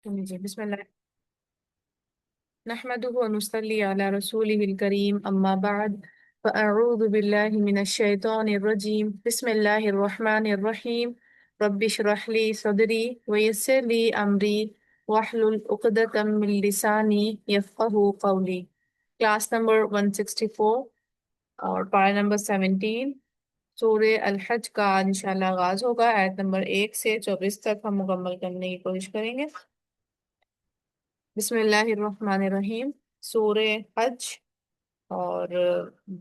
جی بسم اللہ نحمده ونصلي على رسوله الكريم أما بعد فأعوذ بالله من الشيطان الرجيم بسم الله الرحمن الرحيم رب اشرح لي صدري ويسر لي أمري واحلل عقدة من لساني يفقه قولي. Class number 164 اور پارا نمبر 17 سورہ الحج کا انشاءاللہ آغاز ہوگا. آیت نمبر 1 سے 24 تک ہم مکمل کرنے کی کوشش کریں گے. بسم اللہ الرحمن الرحیم. سورہ حج، اور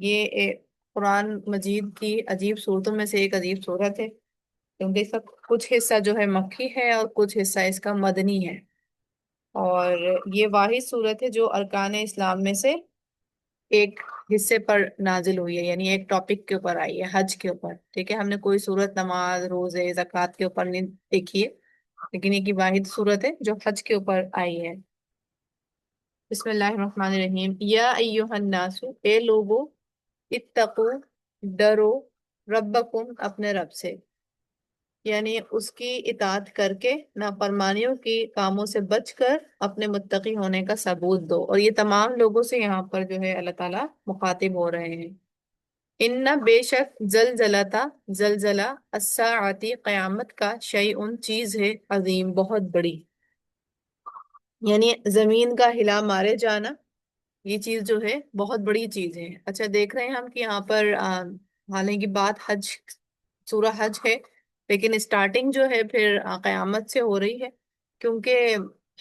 یہ قرآن مجید کی عجیب صورتوں میں سے ایک عجیب صورت ہے، کیونکہ اس کا کچھ حصہ جو ہے مکی ہے اور کچھ حصہ اس کا مدنی ہے. اور یہ واحد صورت ہے جو ارکان اسلام میں سے ایک حصے پر نازل ہوئی ہے، یعنی ایک ٹاپک کے اوپر آئی ہے، حج کے اوپر. ٹھیک ہے، ہم نے کوئی صورت نماز، روزے، زکوٰۃ کے اوپر نہیں دیکھی ہے، لیکن یہ کی واحد صورت ہے جو حج کے اوپر آئی ہے. بسم اللہ الرحمن الرحیم. یا ایہا الناس، اے لوگو، اتقو، ڈرو، ربکم، اپنے رب سے، یعنی اس کی اطاعت کر کے نافرمانیوں کی کاموں سے بچ کر اپنے متقی ہونے کا ثبوت دو. اور یہ تمام لوگوں سے یہاں پر جو ہے اللہ تعالیٰ مخاطب ہو رہے ہیں. ان بے شک زلزلہ، زلزلہ، الساعتی، قیامت کا، شیء چیز ہے، عظیم، بہت بڑی، یعنی زمین کا ہلا مارے جانا، یہ چیز جو ہے بہت بڑی چیز ہے. اچھا، دیکھ رہے ہیں ہم کہ یہاں پر حالانکہ بات حج، سورہ حج ہے، لیکن اسٹارٹنگ جو ہے پھر قیامت سے ہو رہی ہے، کیونکہ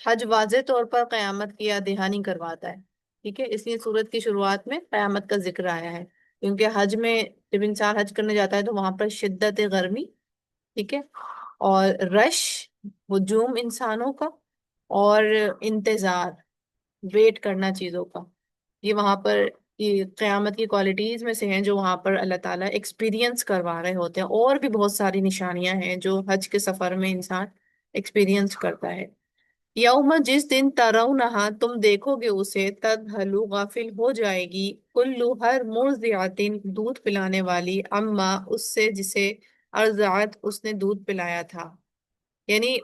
حج واضح طور پر قیامت کی یاد دہانی کرواتا ہے. ٹھیک ہے، اس لیے سورت کی شروعات میں قیامت کا ذکر آیا ہے، کیونکہ حج میں جب انسان حج کرنے جاتا ہے تو وہاں پر شدت گرمی، ٹھیک ہے، اور رش، ہجوم انسانوں کا، اور انتظار، ویٹ کرنا چیزوں کا، یہ وہاں پر یہ قیامت کی کوالٹیز میں سے ہیں جو وہاں پر اللہ تعالیٰ ایکسپیرینس کروا رہے ہوتے ہیں. اور بھی بہت ساری نشانیاں ہیں جو حج کے سفر میں انسان ایکسپیرینس کرتا ہے. یوم، جس دن ترونہا، تم دیکھو گے اسے، تدہلو، غافل ہو جائے گی، کلو، ہر مرضعۃ، دودھ پلانے والی، اما، اس سے جسے ارضعت، اس نے دودھ پلایا تھا. یعنی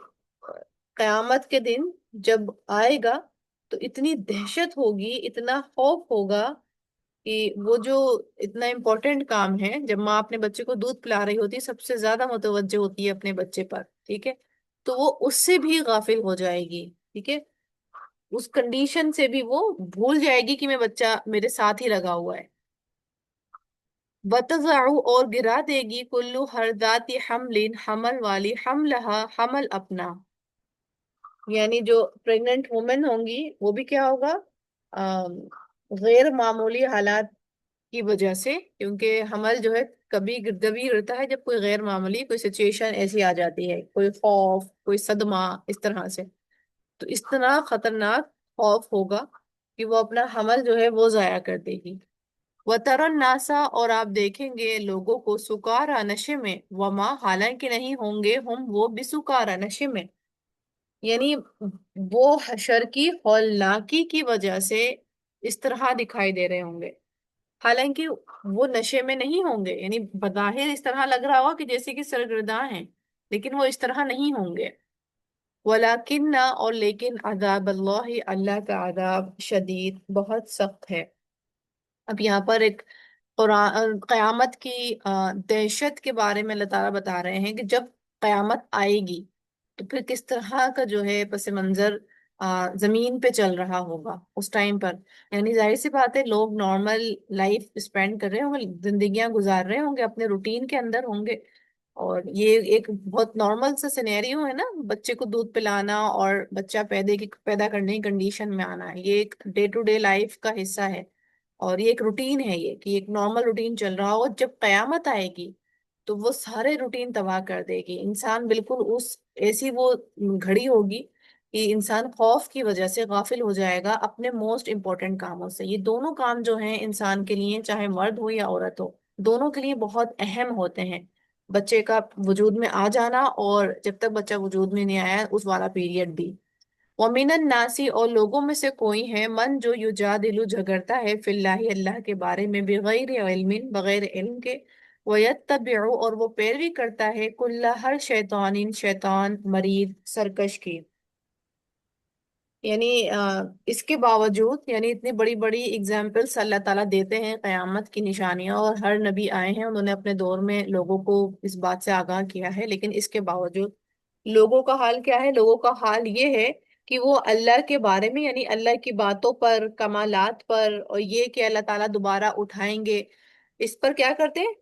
قیامت کے دن جب آئے گا تو اتنی دہشت ہوگی، اتنا خوف ہوگا کہ وہ جو اتنا امپورٹنٹ کام ہے، جب ماں اپنے بچے کو دودھ پلا رہی ہوتی ہے سب سے زیادہ متوجہ ہوتی ہے اپنے بچے پر، ٹھیک ہے، تو وہ اس سے بھی غافل ہو جائے گی. ٹھیک ہے، اس کنڈیشن سے بھی وہ بھول جائے گی کہ میں بچہ میرے ساتھ ہی لگا ہوا ہے. وَتَضَعُ، اور گرا دے گی، کلو، ہر ذات حمل، حمل والی، حملہا، حمل اپنا، یعنی جو پریگننٹ وومن ہوں گی وہ بھی کیا ہوگا، آم، غیر معمولی حالات کی وجہ سے، کیونکہ حمل جو ہے کبھی جبھی ہوتا ہے جب کوئی غیر معمولی کوئی سچویشن ایسی آ جاتی ہے، کوئی خوف، کوئی صدمہ، اس طرح سے، تو اس طرح خطرناک خوف ہوگا کہ وہ اپنا حمل جو ہے وہ ضائع کر دے گی. وَتَرَى النَّاسَ، اور آپ دیکھیں گے لوگوں کو، سکارا، نشے میں، وما، حالانکہ نہیں ہوں گے ہم وہ بسکارا، نشے میں، یعنی وہ حشر کی ہولناکی کی وجہ سے اس طرح دکھائی دے رہے ہوں گے، حالانکہ وہ نشے میں نہیں ہوں گے. یعنی بظاہر اس طرح لگ رہا ہوا کہ جیسے کہ سرگرداں ہیں، لیکن وہ اس طرح نہیں ہوں گے. ولیکن، اور لیکن، عذاب اللہ، اللہ کا عذاب، شدید، بہت سخت ہے. اب یہاں پر ایک قیامت کی دہشت کے بارے میں اللہ تعالیٰ بتا رہے ہیں کہ جب قیامت آئے گی تو پھر کس طرح کا جو ہے پس منظر زمین پہ چل رہا ہوگا اس ٹائم پر. یعنی ظاہر سی بات ہے، لوگ نارمل لائف اسپینڈ کر رہے ہوں گے، زندگیاں گزار رہے ہوں گے، اپنے روٹین کے اندر ہوں گے، اور یہ ایک بہت نارمل سا سینیریو ہے نا، بچے کو دودھ پلانا اور بچہ پیدا کرنے کی کنڈیشن میں آنا، یہ ایک ڈے ٹو ڈے لائف کا حصہ ہے، اور یہ ایک روٹین ہے، یہ کہ ایک نارمل روٹین چل رہا ہو. جب قیامت آئے گی تو وہ سارے روٹین تباہ کر دے گی. انسان بالکل اس ایسی وہ گھڑی ہوگی کہ انسان خوف کی وجہ سے غافل ہو جائے گا اپنے موسٹ امپورٹنٹ کاموں سے. یہ دونوں کام جو ہیں انسان کے لیے، چاہے مرد ہو یا عورت ہو، دونوں کے لیے بہت اہم ہوتے ہیں. بچے کا وجود میں آ جانا اور جب تک بچہ وجود میں نہیں آیا اس والا پیریڈ بھی. وَمِنَ النَّاسِ، اور لوگوں میں سے کوئی ہے، من جو یجادل، جھگڑتا ہے، فی اللہ، اللہ کے بارے میں، بغیر علم، بغیر علم کے، وَيَتَّبِعُ، اور وہ پیروی کرتا ہے، کل، ہر شیطان، شیطان، مرید، سرکش کی. یعنی اس کے باوجود یعنی اتنی بڑی بڑی اگزامپلس اللہ تعالیٰ دیتے ہیں قیامت کی نشانیاں، اور ہر نبی آئے ہیں انہوں نے اپنے دور میں لوگوں کو اس بات سے آگاہ کیا ہے، لیکن اس کے باوجود لوگوں کا حال کیا ہے؟ لوگوں کا حال یہ ہے کہ وہ اللہ کے بارے میں یعنی اللہ کی باتوں پر، کمالات پر، اور یہ کہ اللہ تعالیٰ دوبارہ اٹھائیں گے، اس پر کیا کرتے ہیں؟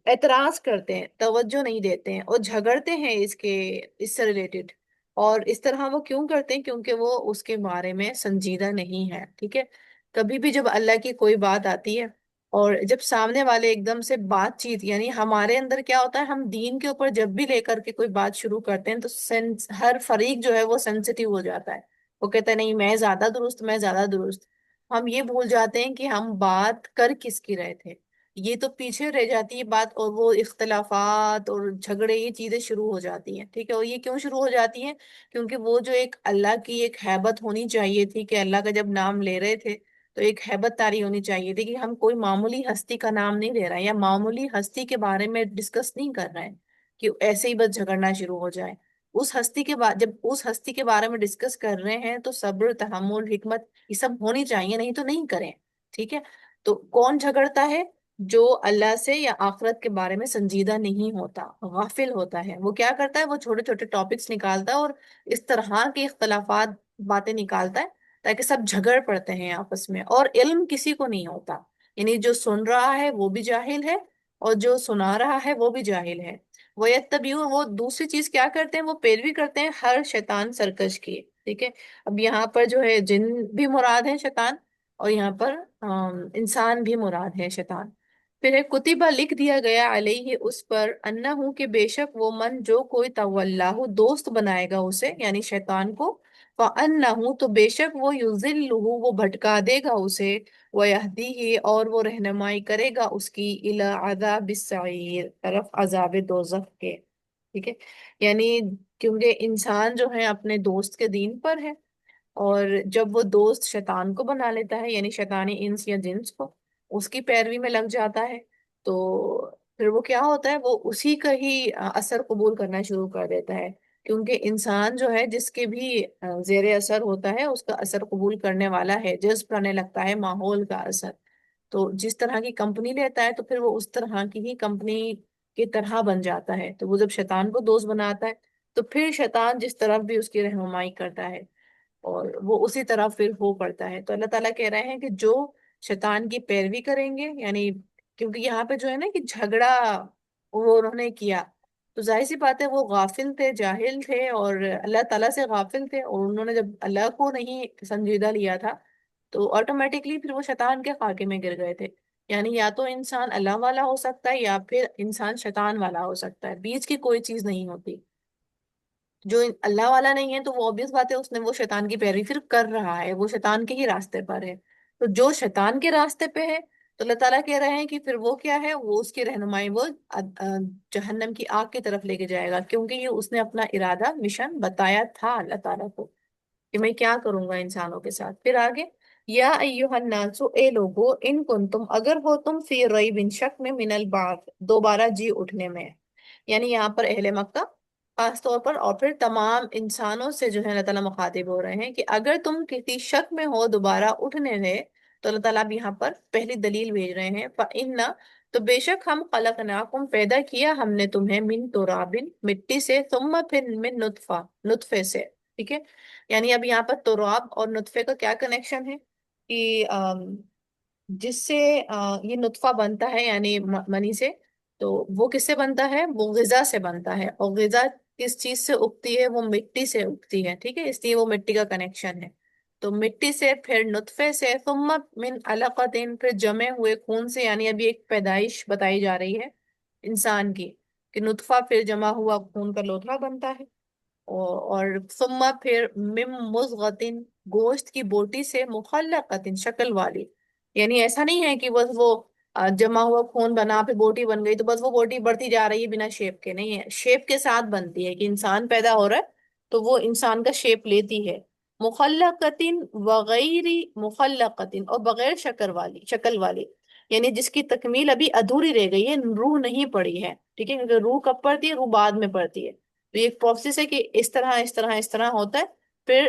اعتراض کرتے ہیں، توجہ نہیں دیتے ہیں اور جھگڑتے ہیں اس سے ریلیٹڈ۔ اور اس طرح وہ کیوں کرتے ہیں؟ کیونکہ وہ اس کے بارے میں سنجیدہ نہیں ہے، ٹھیک ہے؟ کبھی بھی جب اللہ کی کوئی بات آتی ہے اور جب سامنے والے ایک دم سے بات چیت، یعنی ہمارے اندر کیا ہوتا ہے، ہم دین کے اوپر جب بھی لے کر کے کوئی بات شروع کرتے ہیں تو ہر فریق جو ہے وہ سینسیٹیو ہو جاتا ہے، وہ کہتا ہے نہیں میں زیادہ درست، میں زیادہ درست۔ ہم یہ بھول جاتے ہیں کہ ہم بات کر کس کی رہے تھے، یہ تو پیچھے رہ جاتی ہے بات، اور وہ اختلافات اور جھگڑے یہ چیزیں شروع ہو جاتی ہیں، ٹھیک ہے؟ اور یہ کیوں شروع ہو جاتی ہیں؟ کیونکہ وہ جو ایک اللہ کی ایک ہیبت ہونی چاہیے تھی کہ اللہ کا جب نام لے رہے تھے تو ایک ہیبت طاری ہونی چاہیے تھی کہ ہم کوئی معمولی ہستی کا نام نہیں لے رہے ہیں یا معمولی ہستی کے بارے میں ڈسکس نہیں کر رہے ہیں کہ ایسے ہی بس جھگڑنا شروع ہو جائے۔ اس ہستی کے بعد جب اس ہستی کے بارے میں ڈسکس کر رہے ہیں تو صبر، تحمل، حکمت یہ سب ہونی چاہیے، نہیں تو نہیں کریں، ٹھیک ہے؟ تو کون جھگڑتا ہے؟ جو اللہ سے یا آخرت کے بارے میں سنجیدہ نہیں ہوتا، غافل ہوتا ہے، وہ کیا کرتا ہے؟ وہ چھوٹے چھوٹے ٹاپکس نکالتا ہے اور اس طرح کے اختلافات باتیں نکالتا ہے تاکہ سب جھگڑ پڑتے ہیں آپس میں، اور علم کسی کو نہیں ہوتا، یعنی جو سن رہا ہے وہ بھی جاہل ہے اور جو سنا رہا ہے وہ بھی جاہل ہے۔ وہ دوسری چیز کیا کرتے ہیں؟ وہ پیروی کرتے ہیں ہر شیطان سرکش کی، ٹھیک ہے؟ اب یہاں پر جو ہے جن بھی مراد ہے شیطان، اور یہاں پر انسان بھی مراد ہے شیطان۔ پھر ہے کتبہ لکھ دیا گیا علیہ اس پر، انہو کہ بے شک وہ من جو کوئی تولاہ دوست بنائے گا اسے یعنی شیطان کو، فانہو تو بے شک وہ یضلہ وہ بھٹکا دے گا اسے، ویہدیہ اور وہ رہنمائی کرے گا اس کی، الی عذاب السعیر طرف عذاب دوزخ کے، ٹھیک ہے؟ یعنی کیونکہ انسان جو ہے اپنے دوست کے دین پر ہے، اور جب وہ دوست شیطان کو بنا لیتا ہے یعنی شیطانی انس یا جنس کو، اس کی پیروی میں لگ جاتا ہے، تو پھر وہ کیا ہوتا ہے؟ وہ اسی کا ہی اثر قبول کرنا شروع کر دیتا ہے، کیونکہ انسان جو ہے جس کے بھی زیر اثر ہوتا ہے اس کا اثر قبول کرنے والا ہے، جذب کرنے لگتا ہے ماحول کا اثر، تو جس طرح کی کمپنی لیتا ہے تو پھر وہ اس طرح کی ہی کمپنی کی طرح بن جاتا ہے، تو وہ جب شیطان کو دوست بناتا ہے تو پھر شیطان جس طرف بھی اس کی رہنمائی کرتا ہے اور وہ اسی طرح پھر ہو پڑتا ہے۔ تو اللہ تعالیٰ کہہ رہے ہیں کہ جو شیطان کی پیروی کریں گے، یعنی کیونکہ یہاں پہ جو ہے نا کہ جھگڑا وہ انہوں نے کیا، تو ظاہر سی بات ہے وہ غافل تھے، جاہل تھے اور اللہ تعالیٰ سے غافل تھے، اور انہوں نے جب اللہ کو نہیں سنجیدہ لیا تھا تو آٹومیٹکلی پھر وہ شیطان کے خاکے میں گر گئے تھے۔ یعنی یا تو انسان اللہ والا ہو سکتا ہے یا پھر انسان شیطان والا ہو سکتا ہے، بیچ کی کوئی چیز نہیں ہوتی۔ جو اللہ والا نہیں ہے تو وہ obvious بات ہے، اس نے وہ شیطان کی پیروی پھر کر رہا ہے، وہ شیطان کے ہی راستے پر ہے۔ تو جو شیطان کے راستے پہ ہے تو اللہ تعالیٰ کہہ رہے ہیں کہ پھر وہ کیا ہے؟ وہ اس کی رہنمائی وہ جہنم کی آگ کی طرف لے کے جائے گا، کیونکہ یہ اس نے اپنا ارادہ مشن بتایا تھا اللہ تعالیٰ کو کہ میں کیا کروں گا انسانوں کے ساتھ۔ پھر آگے، یا ایوہ الناس اے لوگو، ان کنتم اگر ہو تم فی ریب شک میں، من البعث دوبارہ جی اٹھنے میں، یعنی یہاں پر اہل مکہ خاص طور پر اور پھر تمام انسانوں سے جو ہے اللہ تعالیٰ مخاطب ہو رہے ہیں کہ اگر تم کسی شک میں ہو دوبارہ اٹھنے میں، تو اللہ تعالیٰ بھی یہاں پر پہلی دلیل بھیج رہے ہیں، فَإِنَّا تو بے شک ہم خلقناکم پیدا کیا ہم نے تمہیں، من ترابن مٹی سے، ثم پھر من نطفہ نطفے سے، ٹھیک ہے؟ یعنی اب یہاں پر تراب اور نطفے کا کیا کنیکشن ہے کہ جس سے یہ نطفہ بنتا ہے یعنی منی سے، تو وہ کس سے بنتا ہے؟ وہ غذا سے بنتا ہے، اور غذا کس چیز سے اگتی ہے؟ وہ مٹی سے اگتی ہے، ٹھیک ہے؟ اس لیے وہ مٹی کا کنیکشن ہے۔ تو مٹی سے، پھر نطفے سے، ثم من علقۃ پھر جمے ہوئے خون سے، یعنی ابھی ایک پیدائش بتائی جا رہی ہے انسان کی کہ نطفہ پھر جمع ہوا خون کا لوتھڑا بنتا ہے، اور ثم پھر مم مضغۃ گوشت کی بوٹی سے، مخلقۃ شکل والی، یعنی ایسا نہیں ہے کہ بس وہ جمع ہوا خون بنا پھر بوٹی بن گئی تو بس وہ بوٹی بڑھتی جا رہی ہے بنا شیپ کے، نہیں ہے، شیپ کے ساتھ بنتی ہے کہ انسان پیدا ہو رہا ہے تو وہ انسان کا شیپ لیتی ہے، مخلقۃ وغیر مخلقۃ اور بغیر شکل والی، یعنی جس کی تکمیل ابھی ادھوری رہ گئی ہے، روح نہیں پڑی ہے، ٹھیک ہے؟ کیونکہ روح کب پڑتی ہے؟ روح بعد میں پڑتی ہے، تو یہ ایک پروسیس ہے کہ اس طرح اس طرح اس طرح ہوتا ہے، پھر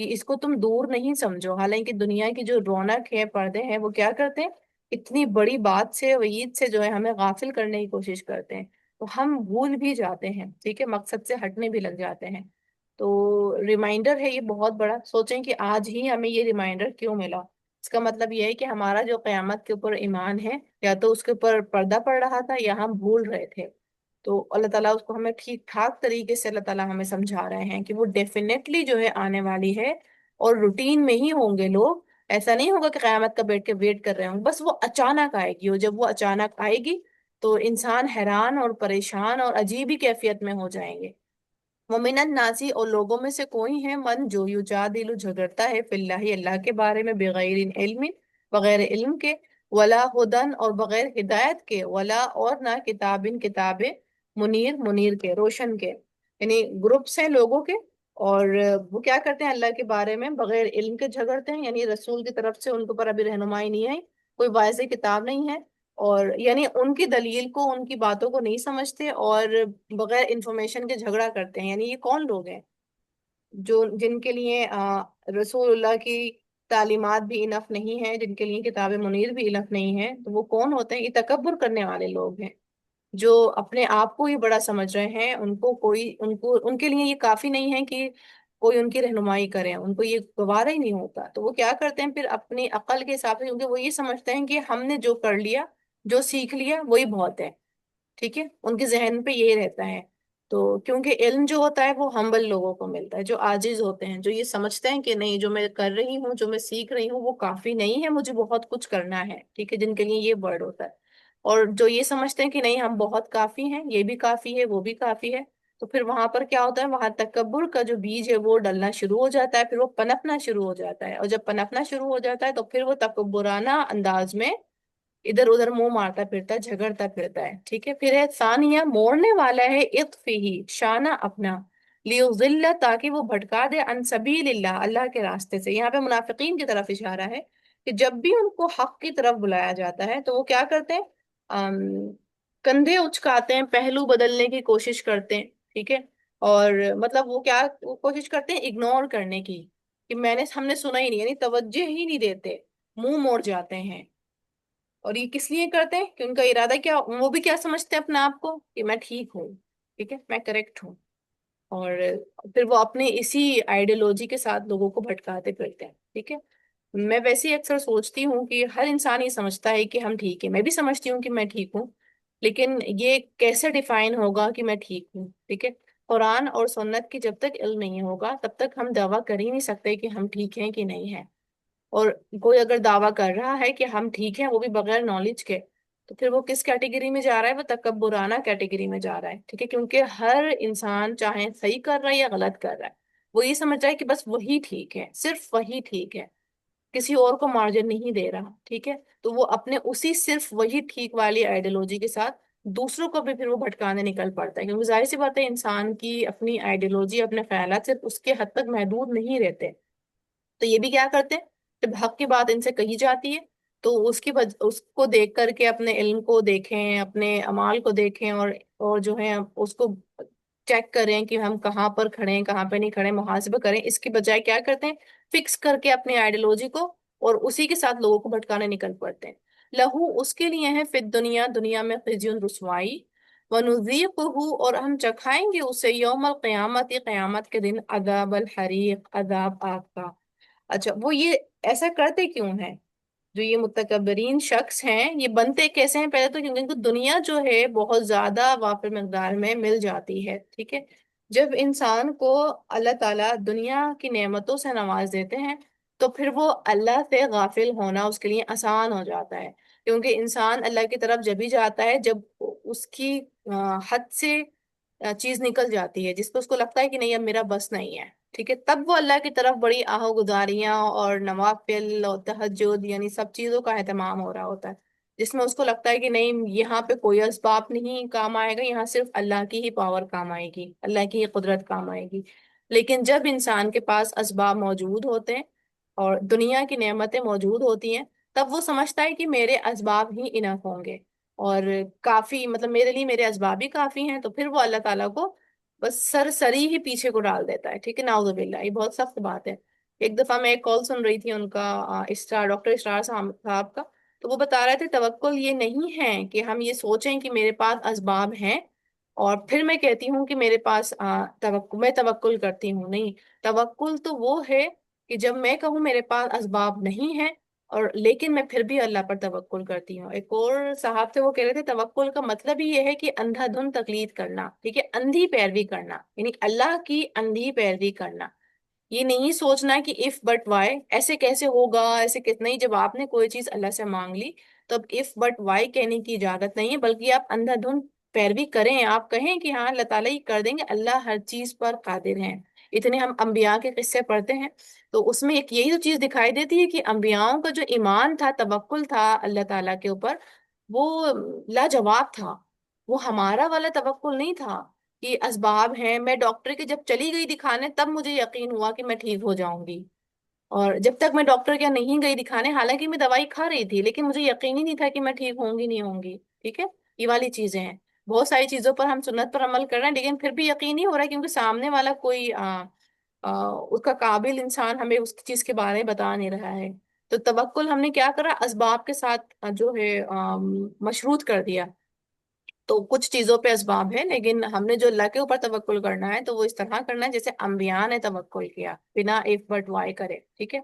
کہ اس کو تم دور نہیں سمجھو، حالانکہ دنیا کی جو رونق ہے، پردے ہیں، وہ کیا کرتے ہیں، اتنی بڑی بات سے، وعید سے جو ہے ہمیں غافل کرنے کی کوشش کرتے ہیں، تو ہم بھول بھی جاتے ہیں، ٹھیک ہے، مقصد سے ہٹنے بھی لگ جاتے ہیں۔ تو ریمائنڈر ہے یہ بہت بڑا، سوچیں کہ آج ہی ہمیں یہ ریمائنڈر کیوں ملا۔ اس کا مطلب یہ ہے کہ ہمارا جو قیامت کے اوپر ایمان ہے، یا تو اس کے اوپر پردہ پڑ رہا تھا یا ہم بھول رہے تھے۔ تو اللہ تعالیٰ اس کو ہمیں ٹھیک ٹھاک طریقے سے اللہ تعالیٰ ہمیں سمجھا رہے ہیں کہ وہ ڈیفینیٹلی جو ہے آنے والی ہے، اور روٹین میں ہی ہوں گے لوگ۔ ایسا نہیں ہوگا کہ قیامت کا بیٹھ کے ویٹ کر رہے ہوں، بس وہ اچانک آئے گی، اور جب وہ اچانک آئے گی تو انسان حیران اور پریشان اور عجیب ہی کیفیت میں ہو جائیں گے۔ ومن الناسی، اور لوگوں میں سے کوئی ہے، من جو یجادل جھگڑتا ہے، فی اللہ اللہ کے بارے میں، بغیر علم، بغیر علم کے، ولا ہدن اور بغیر ہدایت کے، ولا اور نہ کتاب کتاب منیر، منیر کے، روشن کے، یعنی گروپس ہیں لوگوں کے، اور وہ کیا کرتے ہیں اللہ کے بارے میں بغیر علم کے جھگڑتے ہیں، یعنی رسول کی طرف سے ان کے اوپر ابھی رہنمائی نہیں ہے، کوئی واضح کتاب نہیں ہے، اور یعنی ان کی دلیل کو، ان کی باتوں کو نہیں سمجھتے، اور بغیر انفارمیشن کے جھگڑا کرتے ہیں۔ یعنی یہ کون لوگ ہیں جو جن کے لیے رسول اللہ کی تعلیمات بھی انف نہیں ہے، جن کے لیے کتاب منیر بھی انف نہیں ہے؟ تو وہ کون ہوتے ہیں؟ یہ تکبر کرنے والے لوگ ہیں، جو اپنے آپ کو ہی بڑا سمجھ رہے ہیں، ان کو کوئی، ان کے لیے یہ کافی نہیں ہے کہ کوئی ان کی رہنمائی کرے، ان کو یہ گوارا ہی نہیں ہوتا۔ تو وہ کیا کرتے ہیں پھر اپنی عقل کے حساب سے، کیونکہ وہ یہ سمجھتے ہیں کہ ہم نے جو کر لیا، جو سیکھ لیا، وہی بہت ہے، ٹھیک ہے، ان کے ذہن پہ یہ رہتا ہے۔ تو کیونکہ علم جو ہوتا ہے وہ ہمبل لوگوں کو ملتا ہے، جو عاجز ہوتے ہیں، جو یہ سمجھتے ہیں کہ نہیں، جو میں کر رہی ہوں، جو میں سیکھ رہی ہوں، وہ کافی نہیں ہے، مجھے بہت کچھ کرنا ہے، ٹھیک ہے، جن کے لیے یہ ورڈ ہوتا ہے۔ اور جو یہ سمجھتے ہیں کہ نہیں، ہم بہت کافی ہیں، یہ بھی کافی ہے، وہ بھی کافی ہے، تو پھر وہاں پر کیا ہوتا ہے، وہاں تکبر کا جو بیج ہے وہ ڈلنا شروع ہو جاتا ہے، پھر وہ پنپنا شروع ہو جاتا ہے، اور جب پنپنا شروع ہو جاتا ہے تو پھر وہ تکبرانہ انداز میں ادھر ادھر منہ مارتا پھرتا ہے، جھگڑتا پھرتا ہے، ٹھیک ہے۔ پھر ہے ثانیہ، موڑنے والا ہے، اطفی، شانہ اپنا، لیضل، تاکہ وہ بھٹکا دے، عن سبیل اللہ، اللہ کے راستے سے۔ یہاں پہ منافقین کی طرف اشارہ ہے کہ جب بھی ان کو حق کی طرف بلایا جاتا ہے تو وہ کیا کرتے ہیں، آم، کندھے اچکاتے ہیں، پہلو بدلنے کی کوشش کرتے ہیں، ٹھیک ہے، اور مطلب وہ کیا، وہ کوشش کرتے ہیں اگنور کرنے کی، کہ ہم نے سنا ہی نہیں، یعنی توجہ ہی نہیں دیتے، منہ موڑ جاتے ہیں۔ اور یہ کس لیے کرتے ہیں کہ ان کا ارادہ کیا، وہ بھی کیا سمجھتے ہیں اپنے آپ کو کہ میں ٹھیک ہوں، ٹھیک ہے، میں کریکٹ ہوں، اور پھر وہ اپنے اسی آئیڈیولوجی کے ساتھ لوگوں کو بھٹکاتے پھرتے ہیں، ٹھیک ہے۔ میں ویسے ہی اکثر سوچتی ہوں کہ ہر انسان یہ سمجھتا ہے کہ ہم ٹھیک ہے، میں بھی سمجھتی ہوں کہ میں ٹھیک ہوں، لیکن یہ کیسے ڈیفائن ہوگا کہ میں ٹھیک ہوں، ٹھیک ہے؟ قرآن اور سنت کی جب تک علم نہیں ہوگا تب تک ہم دعویٰ کر ہی نہیں سکتے کہ ہم ٹھیک ہیں کہ نہیں ہیں۔ اور کوئی اگر دعویٰ کر رہا ہے کہ ہم ٹھیک ہیں، وہ بھی بغیر نالج کے، تو پھر وہ کس کیٹیگری میں جا رہا ہے؟ وہ تکبرانہ کیٹیگری میں جا رہا ہے، ٹھیک ہے، کیونکہ ہر انسان چاہے صحیح کر رہا ہے یا غلط کر رہا ہے، وہ یہ سمجھ رہا ہے کہ بس وہی ٹھیک ہے، صرف وہی ٹھیک ہے، کسی اور کو مارجن نہیں دے رہا، ٹھیک ہے۔ تو وہ اپنے اسی صرف وہی ٹھیک والی آئیڈیولوجی کے ساتھ دوسروں کو بھی پھر وہ بھٹکانے نکل پڑتا ہے، کیونکہ ظاہر سی بات ہے، انسان کی اپنی آئیڈیولوجی، اپنے خیالات صرف اس کے حد تک محدود نہیں رہتے۔ تو یہ بھی کیا کرتے ہیں، جب حق کی بات ان سے کہی جاتی ہے تو اس کو دیکھ کر کے اپنے علم کو دیکھیں، اپنے اعمال کو دیکھیں، اور جو ہے اس کو چیک کریں کہ ہم کہاں پر کھڑے ہیں، کہاں پہ نہیں کھڑے، محاسبہ کریں، اس کی بجائے کیا کرتے ہیں، فکس کر کے اپنی آئیڈیولوجی کو، اور اسی کے ساتھ لوگوں کو بھٹکانے نکل پڑتے ہیں۔ لہو، اس کے لیے ہے، فی دنیا، دنیا میں، خزی، رسوائی، ونذیقہ، اور ہم چکھائیں گے اسے، یوم القیامت، قیامت کے دن، عذاب الحریق، عذاب آگ کا۔ اچھا، وہ یہ ایسا کرتے کیوں ہیں؟ جو یہ متکبرین شخص ہیں، یہ بنتے کیسے ہیں؟ پہلے تو کیونکہ ان کو دنیا جو ہے بہت زیادہ وافر مقدار میں مل جاتی ہے، ٹھیک ہے۔ جب انسان کو اللہ تعالیٰ دنیا کی نعمتوں سے نواز دیتے ہیں تو پھر وہ اللہ سے غافل ہونا اس کے لیے آسان ہو جاتا ہے، کیونکہ انسان اللہ کی طرف جب ہی جاتا ہے جب اس کی حد سے چیز نکل جاتی ہے، جس پہ اس کو لگتا ہے کہ نہیں، اب میرا بس نہیں ہے، ٹھیک ہے، تب وہ اللہ کی طرف بڑی آہو گزاریاں اور نوافل اور تہجد، یعنی سب چیزوں کا اہتمام ہو رہا ہوتا ہے، جس میں اس کو لگتا ہے کہ نہیں، یہاں پہ کوئی اسباب نہیں کام آئے گا، یہاں صرف اللہ کی ہی پاور کام آئے گی، اللہ کی ہی قدرت کام آئے گی۔ لیکن جب انسان کے پاس اسباب موجود ہوتے ہیں اور دنیا کی نعمتیں موجود ہوتی ہیں، تب وہ سمجھتا ہے کہ میرے اسباب ہی انف ہوں گے، اور کافی، مطلب میرے لیے میرے اسباب ہی کافی ہیں، تو پھر وہ اللہ تعالیٰ کو بس سری ہی پیچھے کو ڈال دیتا ہے، ٹھیک ہے، نعوذ باللہ، یہ بہت سخت بات ہے۔ ایک دفعہ میں ایک کال سن رہی تھی ان کا، اسٹار ڈاکٹر اسٹار صاحب کا، تو وہ بتا رہے تھے توکل یہ نہیں ہے کہ ہم یہ سوچیں کہ میرے پاس اسباب ہیں اور پھر میں کہتی ہوں کہ میرے پاس توکل، میں توکل کرتی ہوں، نہیں۔ توکل تو وہ ہے کہ جب میں کہوں میرے پاس اسباب نہیں ہیں اور لیکن میں پھر بھی اللہ پر توکل کرتی ہوں۔ ایک اور صاحب تھے وہ کہہ رہے تھے توکل کا مطلب ہی یہ ہے کہ اندھا دھند تقلید کرنا، ٹھیک ہے، اندھی پیروی کرنا، یعنی اللہ کی اندھی پیروی کرنا۔ یہ نہیں سوچنا کہ اف بٹ وائی ایسے کیسے ہوگا، ایسے نہیں، جب آپ نے کوئی چیز اللہ سے مانگ لی تو اب اف بٹ وائی کہنے کی اجازت نہیں ہے، بلکہ آپ اندھا دھند پیروی کریں، آپ کہیں کہ ہاں اللہ تعالیٰ یہ کر دیں گے، اللہ ہر چیز پر قادر ہیں۔ اتنے ہم انبیاء کے قصے پڑھتے ہیں تو اس میں ایک یہی تو چیز دکھائی دیتی ہے کہ انبیاؤں کا جو ایمان تھا، توکل تھا اللہ تعالیٰ کے اوپر، وہ لاجواب تھا۔ وہ ہمارا والا توکل نہیں تھا کہ اسباب ہیں، میں ڈاکٹر کے جب چلی گئی دکھانے تب مجھے یقین ہوا کہ میں ٹھیک ہو جاؤں گی، اور جب تک میں ڈاکٹر کے نہیں گئی دکھانے، حالانکہ میں دوائی کھا رہی تھی لیکن مجھے یقین ہی نہیں تھا کہ میں ٹھیک ہوں گی نہیں ہوں گی، ٹھیک ہے۔ یہ والی چیزیں ہیں، بہت ساری چیزوں پر ہم سنت پر عمل کر رہے ہیں لیکن پھر بھی یقین نہیں ہو رہا ہے کیونکہ سامنے والا کوئی اس کا قابل انسان ہمیں اس چیز کے بارے میں بتا نہیں رہا ہے۔ تو توکل ہم نے کیا کرا، اسباب کے ساتھ جو ہے مشروط کر دیا۔ تو کچھ چیزوں پہ اسباب ہے لیکن ہم نے جو اللہ کے اوپر توکل کرنا ہے تو وہ اس طرح کرنا ہے جیسے انبیاء نے توکل کیا، بنا اف بٹ وائی کرے، ٹھیک ہے۔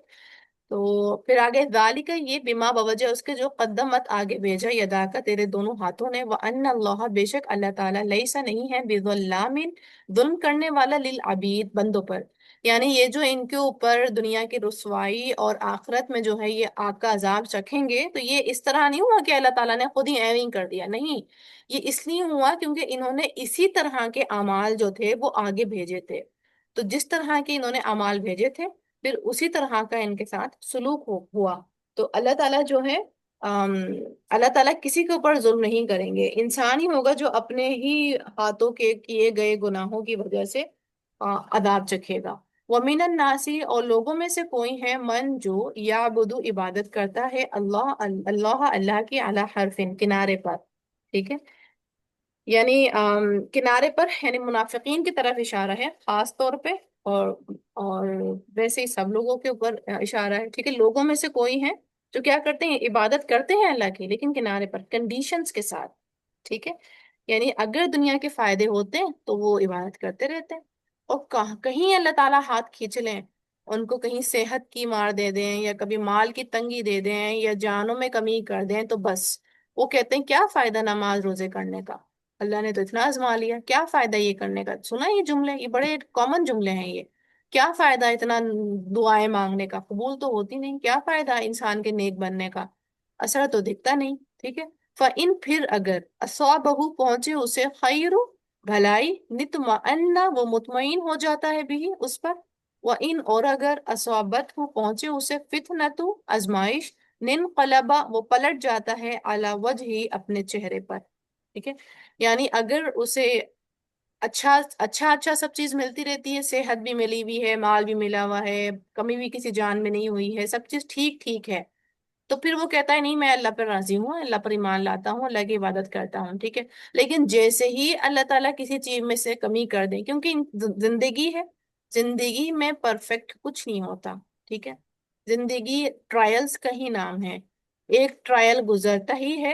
تو پھر آگے ذالک، یہ بما بوجہ اس کے جو قدمت آگے بھیجا یدا کا تیرے دونوں ہاتھوں نے، وان اللہ بے شک اللہ تعالیٰ لیسا نہیں ہے بظلام ظلم کرنے والا للعبید بندوں پر، یعنی یہ جو ان کے اوپر دنیا کی رسوائی اور آخرت میں جو ہے یہ آگ کا عذاب چکھیں گے، تو یہ اس طرح نہیں ہوا کہ اللہ تعالیٰ نے خود ہی ایویں کر دیا، نہیں، یہ اس لیے ہوا کیونکہ انہوں نے اسی طرح کے اعمال جو تھے وہ آگے بھیجے تھے، تو جس طرح کے انہوں نے اعمال بھیجے تھے پھر اسی طرح کا ان کے ساتھ سلوک ہوا۔ تو اللہ تعالیٰ جو ہے آم، اللہ تعالیٰ کسی کے اوپر ظلم نہیں کریں گے، انسان ہی ہوگا جو اپنے ہی ہاتھوں کے کیے گئے گناہوں کی وجہ سے عذاب چکھے گا۔ وَمِنَ النَّاسِ، اور لوگوں میں سے کوئی ہے، من جو یعبدو عبادت کرتا ہے اللہ اللہ کی، علی حرف کنارے پر، ٹھیک ہے، یعنی کنارے پر، یعنی منافقین کی طرف اشارہ ہے خاص طور پہ، اور اور ویسے ہی سب لوگوں کے اوپر اشارہ ہے، ٹھیک ہے۔ لوگوں میں سے کوئی ہیں جو کیا کرتے ہیں، عبادت کرتے ہیں اللہ کی لیکن کنارے پر، کنڈیشنز کے ساتھ، ٹھیک ہے، یعنی اگر دنیا کے فائدے ہوتے ہیں تو وہ عبادت کرتے رہتے ہیں، اور کہیں اللہ تعالیٰ ہاتھ کھینچ لیں، ان کو کہیں صحت کی مار دے دیں یا کبھی مال کی تنگی دے دیں یا جانوں میں کمی کر دیں تو بس وہ کہتے ہیں کیا فائدہ نماز روزے کرنے کا، اللہ نے تو اتنا آزما لیا، کیا فائدہ یہ کرنے کا۔ سنا یہ جملے، یہ بڑے کامن جملے ہیں یہ، کیا فائدہ اتنا دعائیں مانگنے کا، قبول تو ہوتی نہیں، کیا فائدہ انسان کے نیک بننے کا، اثر تو دکھتا نہیں، ٹھیک ہے۔ فَإِن، پھر اگر، اصابہ پہنچے اسے، خیر بھلائی، نطمئن وہ مطمئن ہو جاتا ہے بھی اس پر، وَإِن اور اگر، اصابت پہنچے اسے، فتنۃ آزمائش، ننقلبا وہ پلٹ جاتا ہے، علی وجہ اپنے چہرے پر، ٹھیک ہے، یعنی اگر اسے اچھا سب چیز ملتی رہتی ہے، صحت بھی ملی ہوئی ہے، مال بھی ملا ہوا ہے، کمی بھی کسی جان میں نہیں ہوئی ہے، سب چیز ٹھیک ٹھیک ہے، تو پھر وہ کہتا ہے نہیں میں اللہ پر راضی ہوں، اللہ پر ایمان لاتا ہوں، اللہ کی عبادت کرتا ہوں، ٹھیک ہے۔ لیکن جیسے ہی اللہ تعالیٰ کسی چیز میں سے کمی کر دیں، کیونکہ زندگی ہے، زندگی میں پرفیکٹ کچھ نہیں ہوتا، ٹھیک ہے، زندگی ٹرائلز کا ہی نام ہے، ایک ٹرائل گزرتا ہی ہے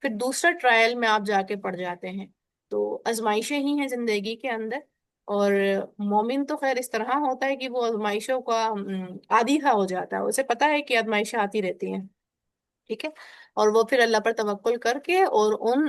پھر دوسرا ٹرائل میں آپ جا کے پڑ جاتے ہیں، تو آزمائشیں ہی ہیں زندگی کے اندر، اور مومن تو خیر اس طرح ہوتا ہے کہ وہ آزمائشوں کا عادی ہو جاتا ہے، اسے پتا ہے کہ آزمائشیں آتی رہتی ہیں، ٹھیک ہے، اور وہ پھر اللہ پر توکل کر کے اور ان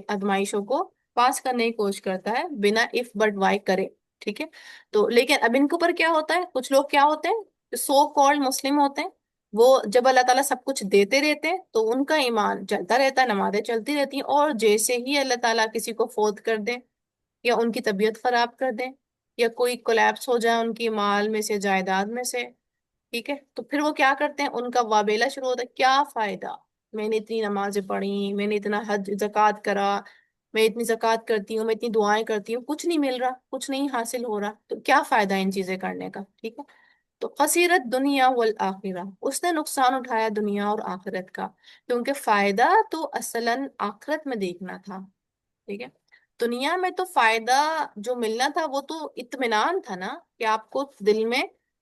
آزمائشوں کو پاس کرنے کی کوشش کرتا ہے بنا اف بٹ وائی کرے، ٹھیک ہے۔ تو لیکن اب ان کے اوپر کیا ہوتا ہے، کچھ لوگ کیا ہوتے ہیں، سو کالڈ مسلم ہوتے ہیں، وہ جب اللہ تعالیٰ سب کچھ دیتے رہتے ہیں تو ان کا ایمان چلتا رہتا ہے، نمازیں چلتی رہتی ہیں، اور جیسے ہی اللہ تعالیٰ کسی کو فوت کر دیں یا ان کی طبیعت خراب کر دیں یا کوئی کولیپس ہو جائے ان کی مال میں سے، جائیداد میں سے، ٹھیک ہے، تو پھر وہ کیا کرتے ہیں، ان کا وابیلہ شروع ہوتا ہے، کیا فائدہ، میں نے اتنی نمازیں پڑھی، میں نے اتنا حج زکوٰۃ کرا، میں اتنی زکوٰۃ کرتی ہوں، میں اتنی دعائیں کرتی ہوں، کچھ نہیں مل رہا، کچھ نہیں حاصل ہو رہا، تو کیا فائدہ ان چیزیں کرنے کا، ٹھیک ہے۔ تو خسیرت دنیا والآخرہ، اس نے نقصان اٹھایا دنیا اور آخرت کا، کیونکہ فائدہ تو اصلاً آخرت میں دیکھنا تھا، ٹھیک ہے، دنیا میں تو فائدہ جو ملنا تھا وہ تو اطمینان تھا نا، کہ آپ کو دل میں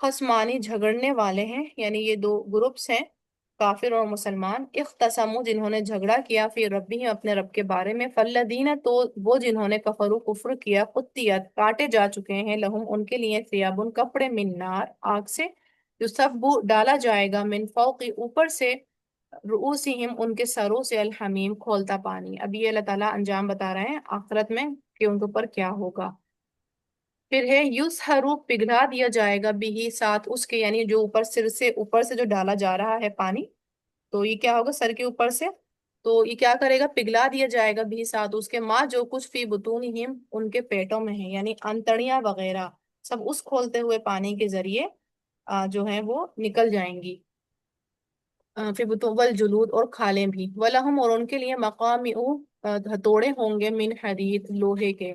خصمانی جھگڑنے والے ہیں، یعنی یہ دو گروپس ہیں، کافر اور مسلمان، اختصموا جنہوں نے جھگڑا کیا، فی ربہم اپنے رب کے بارے میں، فالذین تو وہ جنہوں نے کفروا کفر کیا، قطعت کاٹے جا چکے ہیں، لہم ان کے لیے ثیاب کپڑے، من نار آگ سے، یصب ڈالا جائے گا، من فوق اوپر سے، رؤوسہم ان کے سروں سے، الحمیم کھولتا پانی۔ اب یہ اللہ تعالیٰ انجام بتا رہے ہیں آخرت میں کہ ان کے اوپر کیا ہوگا۔ پھر ہے یسحرو پگھلا دیا جائے گا، بھی ساتھ اس کے، یعنی جو اوپر سے جو ڈالا جا رہا ہے پانی، تو یہ کیا ہوگا سر کے اوپر سے، تو یہ کیا کرے گا، پگھلا دیا جائے گا بھی ساتھ اس کے، ماں جو کچھ فی بطونہم ان کے پیٹوں میں ہے، یعنی انتڑیاں وغیرہ سب اس کھولتے ہوئے پانی کے ذریعے جو ہیں وہ نکل جائیں گی۔ فی بطون والجلود اور کھالیں بھی، ولہم اور ان کے لیے مقامع ہتھوڑے ہوں گے، من حدید لوہے کے،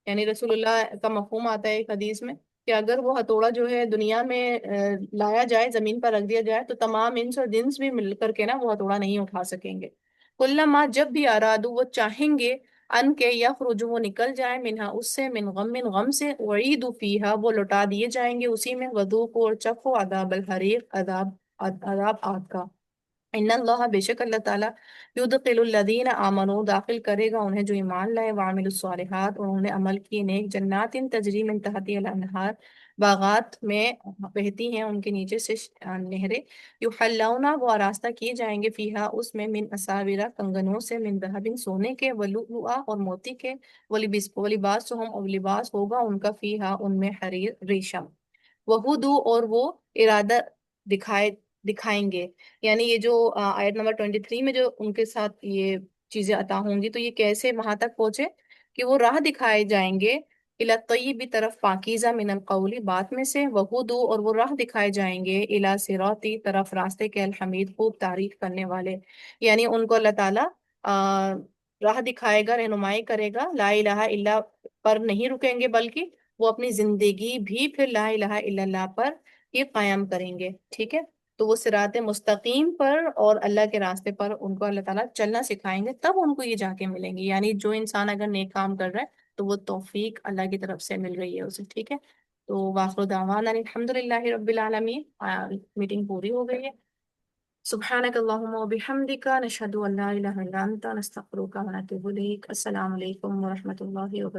یعنی رسول اللہ کا مفہوم آتا ہے ایک حدیث میں کہ اگر وہ ہتھوڑا جو ہے دنیا میں لایا جائے، زمین پر رکھ دیا جائے، تو تمام انس اور جنس بھی مل کر کے نا وہ ہتھوڑا نہیں اٹھا سکیں گے۔ کلما جب بھی ارادو وہ چاہیں گے، ان کے یخرج وہ نکل جائے، منہا اس سے، من غم سے، اعیدوا فیہا وہ لوٹا دیے جائیں گے اسی میں، وذوقوا اور چکھو عذاب الحریق عذاب آگ کا۔ ان اللہ بے شک اللہ تعالیٰ یدخل الذین آمنوا داخل کرے گا انہیں جو ایمان لائے، وعملوا الصالحات اور انہوں نے عمل کیے نیک، جنات تجری من تحتها الانہار باغات میں بہتی ہیں ان کے نیچے سے نہریں، یحلون وہ آراستہ کیے جائیں گے، فیہا اس میں، من اساورہ کنگنوں سے، من ذہب سونے کے، ولؤلؤا اور موتی کے، ولباسہم اور لباس ہوگا ان کا، فیہا ان میں، حریر ریشم، وہدو اور وہ ارادہ دکھائے دکھائیں گے، یعنی یہ جو آیت نمبر 23 میں جو ان کے ساتھ یہ چیزیں عطا ہوں گی، تو یہ کیسے وہاں تک پہنچے کہ وہ راہ دکھائے جائیں گے، الی الطیب طرف پاکیزہ، من القول بات میں سے، وہدو اور وہ راہ دکھائے جائیں گے، الی صراطی طرف راستے کے، الحمید خوب تعریف کرنے والے، یعنی ان کو اللہ تعالیٰ راہ دکھائے گا، رہنمائی کرے گا، لا الہ الا پر نہیں رکیں گے، بلکہ وہ اپنی زندگی بھی پھر لا الہ الا اللہ پر یہ قائم کریں گے، ٹھیک ہے، تو وہ صراط مستقیم پر اور اللہ کے راستے پر ان کو اللہ تعالیٰ چلنا سکھائیں گے، تب ان کو یہ جا کے ملیں گے، یعنی جو انسان اگر نیک کام کر رہا ہے تو وہ توفیق اللہ کی طرف سے مل رہی ہے اسے، ٹھیک ہے۔ تو واخر دعوانا الحمد للہ رب العالمین، میٹنگ پوری ہو گئی ہے۔ سبحانک اللہم و بحمدک، نشہد ان لا الہ الا انت، نستغفرک و نتوب الیک۔ السلام علیکم ورحمۃ اللہ وبرکاتہ۔